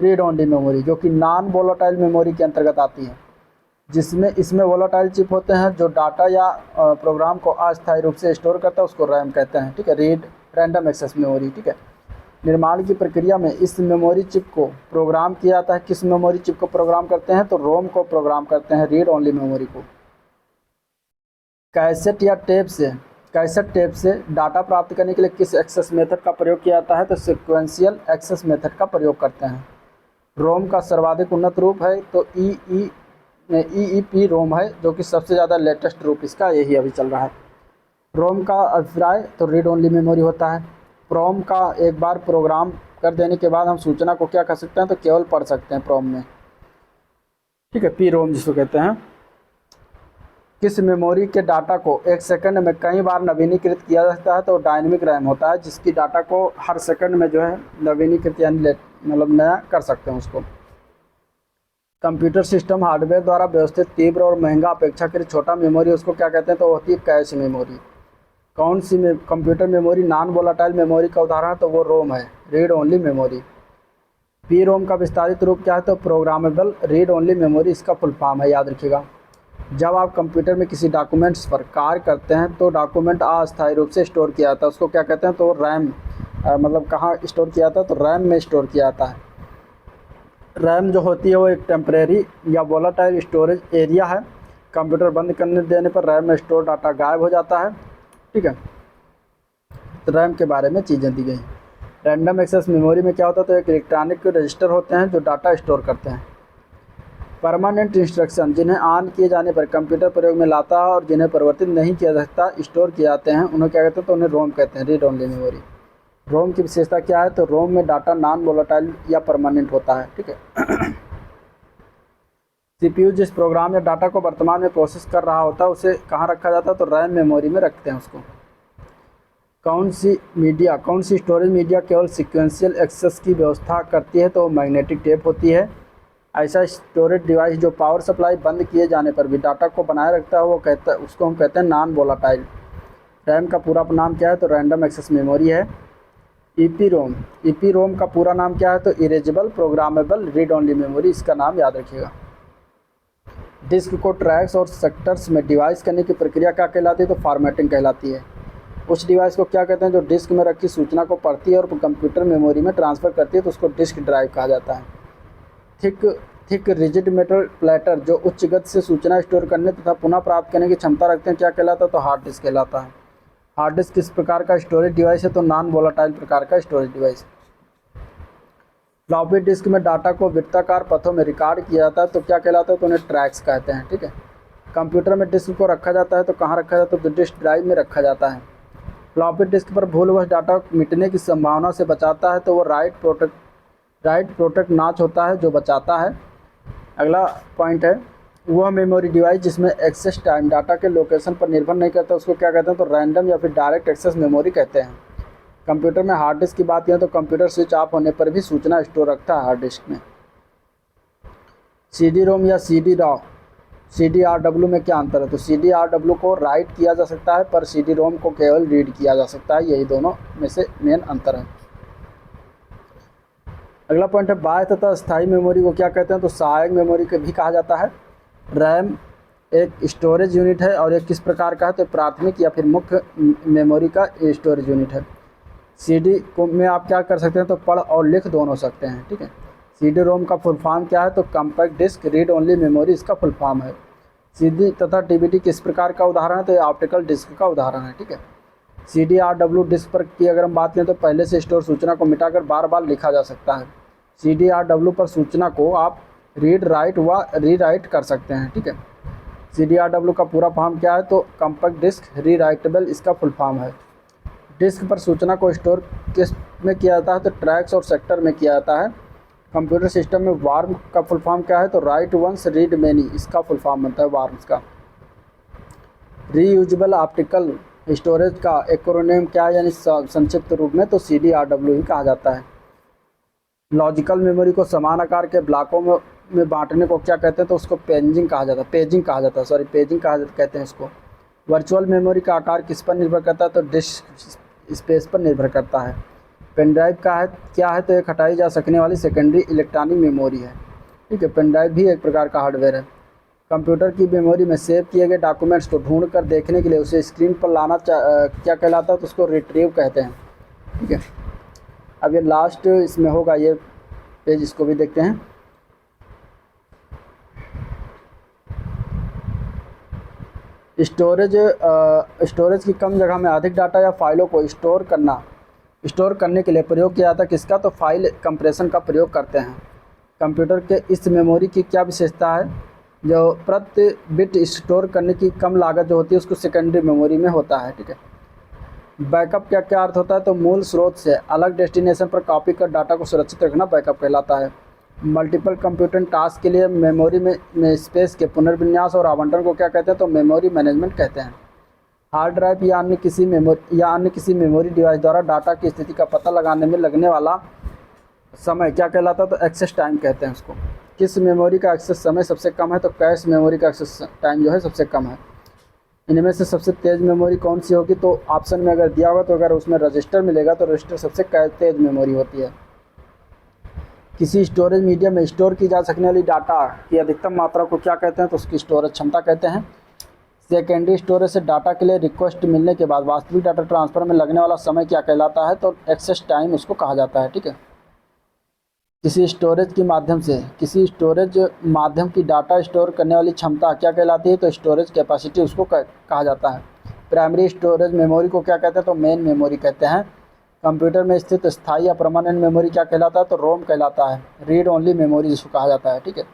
रीड ओनली मेमोरी, जो कि नॉन वोलाटाइल मेमोरी के अंतर्गत आती है, जिसमें इसमें वोलाटाइल चिप होते हैं जो डाटा या प्रोग्राम को अस्थायी रूप से स्टोर करता है, उसको रैम कहते हैं, ठीक है, रैंडम एक्सेस मेमोरी, ठीक है। निर्माण की प्रक्रिया में इस मेमोरी चिप को प्रोग्राम किया जाता है, किस मेमोरी चिप को प्रोग्राम करते हैं, तो रोम को प्रोग्राम करते हैं, रीड ओनली मेमोरी को। कैसेट टेप से डाटा प्राप्त करने के लिए किस एक्सेस मेथड का प्रयोग किया जाता है, तो सिक्वेंशियल एक्सेस मेथड का प्रयोग करते हैं। रोम का सर्वाधिक उन्नत रूप है तो EEP रोम है, जो कि सबसे ज़्यादा लेटेस्ट रूप इसका यही अभी चल रहा है। रोम का अभिप्राय तो रीड ओनली मेमोरी होता है। प्रोम का एक बार प्रोग्राम कर देने के बाद हम सूचना को क्या कर सकते हैं, तो केवल पढ़ सकते हैं प्रोम में, ठीक है, पी रोम जिसको कहते हैं। किस मेमोरी के डाटा को एक सेकंड में कई बार नवीनीकृत किया जा सकता है, तो डायनेमिक रैम होता है, जिसकी डाटा को हर सेकंड में जो है नवीनीकृत यानी मतलब नया कर सकते हैं उसको। कंप्यूटर सिस्टम हार्डवेयर द्वारा व्यवस्थित तीव्र और महंगा अपेक्षाकृत छोटा मेमोरी उसको क्या कहते हैं, तो होती है कैश मेमोरी। कौन सी computer memory non volatile memory का उदाहरण है, तो वो रोम है, read only memory. P ROM का विस्तारित रूप क्या है, तो प्रोग्रामेबल रीड ओनली मेमोरी इसका फुल फॉर्म है, याद रखिएगा। जब आप कंप्यूटर में किसी डॉक्यूमेंट्स पर कार्य करते हैं तो डॉक्यूमेंट अस्थायी रूप से स्टोर किया जाता है, उसको क्या कहते हैं, तो रैम, मतलब कहाँ स्टोर किया जाता है, तो रैम में स्टोर किया जाता है। रैम जो होती है वो एक टेम्परेरी या वोलाटाइल स्टोरेज एरिया है। कंप्यूटर बंद करने देने पर रैम में स्टोर डाटा गायब हो जाता है, ठीक है। तो रैम के बारे में चीज़ें दी गई। रैंडम एक्सेस मेमोरी में क्या होता है, तो एक इलेक्ट्रॉनिक रजिस्टर होते हैं जो डाटा स्टोर करते हैं। परमानेंट इंस्ट्रक्शन जिन्हें ऑन किए जाने पर कंप्यूटर प्रयोग में लाता है और जिन्हें परिवर्तित नहीं किया जा सकता स्टोर किए जाते हैं, उन्हें क्या कहते हैं, तो उन्हें रोम कहते हैं, रीड ओनली मेमोरी। रोम की विशेषता क्या है, तो रोम में डाटा नॉन वोलाटाइल या परमानेंट होता है, ठीक है। सीपीयू जिस प्रोग्राम या डाटा को वर्तमान में प्रोसेस कर रहा होता है उसे कहाँ रखा जाता है, तो रैम मेमोरी में रखते हैं उसको। कौन सी स्टोरेज मीडिया केवल सिक्वेंशियल एक्सेस की व्यवस्था करती है, तो मैग्नेटिक टेप होती है। ऐसा स्टोरेज डिवाइस जो पावर सप्लाई बंद किए जाने पर भी डाटा को बनाए रखता है उसको हम कहते हैं नॉन वोलाटाइल। रैम का पूरा नाम क्या है, तो रैंडम एक्सेस मेमोरी है। ईपीरोम का पूरा नाम क्या है, तो erasable programmable read only memory, इसका नाम याद रखिएगा। डिस्क को ट्रैक्स और सेक्टर्स में डिवाइस करने की प्रक्रिया क्या कहलाती है, तो फॉर्मेटिंग कहलाती है। उस डिवाइस को क्या कहते हैं जो डिस्क में रखी सूचना को पढ़ती है और कंप्यूटर मेमोरी में ट्रांसफ़र करती है, तो उसको डिस्क ड्राइव कहा जाता है। थिक रिजिड मेटल प्लेटर जो उच्च गति से सूचना स्टोर करने तथा पुनः प्राप्त करने की क्षमता रखते हैं, क्या कहलाता है, तो हार्ड डिस्क कहलाता है। हार्ड डिस्क किस प्रकार का स्टोरेज डिवाइस है, तो नॉन वोलाटाइल प्रकार का स्टोरेज डिवाइस। फ्लॉपी डिस्क में डाटा को वृत्ताकार पथों में रिकॉर्ड किया जाता है, तो क्या कहलाता है, तो उन्हें ट्रैक्स कहते हैं, ठीक है। कंप्यूटर में डिस्क को रखा जाता है तो कहाँ रखा जाता है, तो डिस्क ड्राइव में रखा जाता है। फ्लॉपी डिस्क पर भूलवश डाटा मिटने की संभावना से बचाता है, तो वो राइट प्रोटेक्ट नॉच होता है जो बचाता है। अगला पॉइंट है वह मेमोरी डिवाइस जिसमें एक्सेस टाइम डाटा के लोकेशन पर निर्भर नहीं करता, उसको क्या कहते हैं, तो रैंडम या फिर डायरेक्ट एक्सेस मेमोरी कहते हैं। कंप्यूटर में हार्ड डिस्क की बात करें तो कंप्यूटर स्विच ऑफ होने पर भी सूचना स्टोर रखता है हार्ड डिस्क में। CD रोम या CDRW में क्या अंतर है, तो CDRW को राइट किया जा सकता है पर CD रोम को केवल रीड किया जा सकता है, यही दोनों में से मेन अंतर है। अगला पॉइंट है बाह्य तथा स्थायी मेमोरी को क्या कहते हैं, तो सहायक मेमोरी को भी कहा जाता है। रैम एक स्टोरेज यूनिट है और एक किस प्रकार का है, तो प्राथमिक या फिर मुख्य मेमोरी का स्टोरेज यूनिट है। CD को में आप क्या कर सकते हैं, तो पढ़ और लिख दोनों सकते हैं, ठीक है। CD रोम का फुल फॉर्म क्या है, तो compact disc read only memory इसका फुल फॉर्म है। CD तथा DVD किस प्रकार का उदाहरण है, तो ऑप्टिकल डिस्क का उदाहरण है, ठीक है। CDRW डिस्क पर की अगर हम बात करें तो पहले से स्टोर सूचना को मिटाकर बार बार लिखा जा सकता है। CDRW पर सूचना को आप रीड राइट व रीराइट कर सकते हैं, ठीक है। CDRW का पूरा फॉर्म क्या है, तो कॉम्पैक्ट डिस्क रीराइटेबल इसका फुल फॉर्म है। डिस्क पर सूचना को स्टोर किस में किया जाता है, तो ट्रैक्स और सेक्टर में किया जाता है। कंप्यूटर सिस्टम में वार्म का फुल फॉर्म क्या है, तो राइट वंस रीड मैनी इसका फुल फॉर्म बनता है वार्म्स का। रीयूजेबल ऑप्टिकल स्टोरेज का एक्रोनिम क्या है, यानी संक्षिप्त रूप में, तो CDRW ही कहा जाता है। लॉजिकल मेमोरी को समान आकार के ब्लॉकों में बांटने को क्या कहते हैं, तो उसको पेजिंग कहा जाता है, कहते हैं इसको। वर्चुअल मेमोरी का आकार किस पर निर्भर करता है, तो डिस्क स्पेस पर निर्भर करता है। पेन ड्राइव क्या है, तो एक हटाई जा सकने वाली सेकेंडरी इलेक्ट्रॉनिक मेमोरी है, ठीक है। पेन ड्राइव भी एक प्रकार का हार्डवेयर है। कंप्यूटर की मेमोरी में सेव किए गए डॉक्यूमेंट्स को ढूंढ कर देखने के लिए उसे स्क्रीन पर लाना क्या कहलाता है, तो उसको रिट्रीव कहते हैं, ठीक है। अब ये लास्ट इसमें होगा ये पेज, इसको भी देखते हैं। स्टोरेज की कम जगह में अधिक डाटा या फाइलों को स्टोर करने के लिए प्रयोग किया जाता है किसका, तो फाइल कंप्रेशन का प्रयोग करते हैं। कंप्यूटर के इस मेमोरी की क्या विशेषता है, जो प्रति बिट स्टोर करने की कम लागत जो होती है उसको सेकेंडरी मेमोरी में होता है, ठीक है। बैकअप क्या अर्थ होता है, तो मूल स्रोत से अलग डेस्टिनेशन पर कॉपी कर डाटा को सुरक्षित रखना बैकअप कहलाता है। मल्टीपल कंप्यूटिंग टास्क के लिए मेमोरी में स्पेस के पुनर्विन्यास और आवंटन को क्या कहते हैं, तो मेमोरी मैनेजमेंट कहते हैं। हार्ड ड्राइव या अन्य किसी मेमोरी डिवाइस द्वारा डाटा की स्थिति का पता लगाने में लगने वाला समय क्या कहलाता है, तो एक्सेस टाइम कहते हैं उसको, किस मेमोरी का एक्सेस समय सबसे कम है? तो कैश मेमोरी का एक्सेस टाइम जो है सबसे कम है। इनमें से सबसे तेज़ मेमोरी कौन सी होगी? तो ऑप्शन में अगर दिया होगा तो अगर उसमें रजिस्टर मिलेगा तो रजिस्टर सबसे तेज़ मेमोरी होती है। किसी स्टोरेज मीडियम में स्टोर की जा सकने वाली डाटा की अधिकतम मात्रा को क्या कहते हैं? तो उसकी स्टोरेज क्षमता कहते हैं। सेकेंडरी स्टोरेज से डाटा के लिए रिक्वेस्ट मिलने के बाद वास्तविक डाटा ट्रांसफ़र में लगने वाला समय क्या कहलाता है? तो एक्सेस टाइम उसको कहा जाता है। ठीक है। किसी स्टोरेज माध्यम की डाटा स्टोर करने वाली क्षमता क्या कहलाती है? तो स्टोरेज कैपेसिटी उसको कहा जाता है। प्राइमरी स्टोरेज मेमोरी को क्या कहते हैं? तो मेन मेमोरी कहते हैं। कंप्यूटर में स्थित स्थायी या परमानेंट मेमोरी क्या कहलाता है? तो रोम कहलाता है। रीड ओनली मेमोरी जिसको कहा जाता है। ठीक है।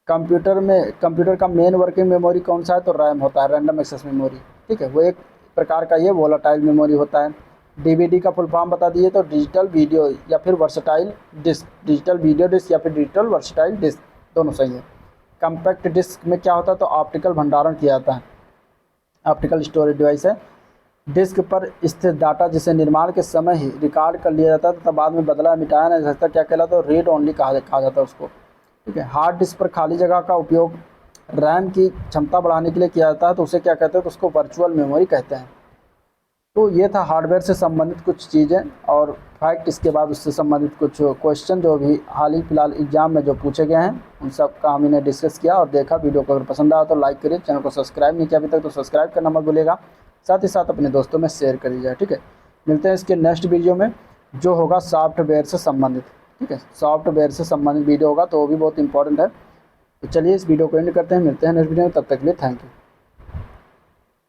कंप्यूटर का मेन वर्किंग मेमोरी कौन सा है? तो रैम होता है, रैंडम एक्सेस मेमोरी। ठीक है, वो एक प्रकार का ये वोलाटाइल मेमोरी होता है। डीवीडी का फुल फॉर्म बता दीजिए तो डिजिटल वीडियो या फिर versatile disc, digital video disc या फिर डिजिटल वर्सटाइल डिस्क, दोनों सही है। कम्पैक्ट डिस्क में क्या होता है? तो ऑप्टिकल भंडारण किया जाता है, ऑप्टिकल स्टोरेज डिवाइस है। डिस्क पर स्थित डाटा जिसे निर्माण के समय ही रिकॉर्ड कर लिया जाता है तथा बाद में बदला मिटाया नहीं जा सकता, क्या कहलाता है? तो रीड ओनली कहा जाता है उसको। ठीक है। हार्ड डिस्क पर खाली जगह का उपयोग रैम की क्षमता बढ़ाने के लिए किया जाता है, तो उसे क्या कहते हैं? तो उसको वर्चुअल मेमोरी कहते हैं। तो ये था हार्डवेयर से संबंधित कुछ चीज़ें और फैक्ट। इसके बाद उससे संबंधित कुछ क्वेश्चन जो भी हाल ही फिलहाल एग्जाम में जो पूछे गए हैं उन सब का हमने डिस्कस किया और देखा। वीडियो को अगर पसंद आया तो लाइक करिए, चैनल को सब्सक्राइब नहीं किया अभी तक तो सब्सक्राइब करना मत भूलिएगा, साथ ही साथ अपने दोस्तों में शेयर कर दीजिए। ठीक है, मिलते हैं इसके नेक्स्ट वीडियो में जो होगा सॉफ्टवेयर से संबंधित। ठीक है, सॉफ्टवेयर से संबंधित वीडियो होगा तो वो भी बहुत इंपॉर्टेंट है। तो चलिए इस वीडियो को एंड करते हैं, मिलते हैं नेक्स्ट वीडियो में, तब तक के लिए थैंक यू।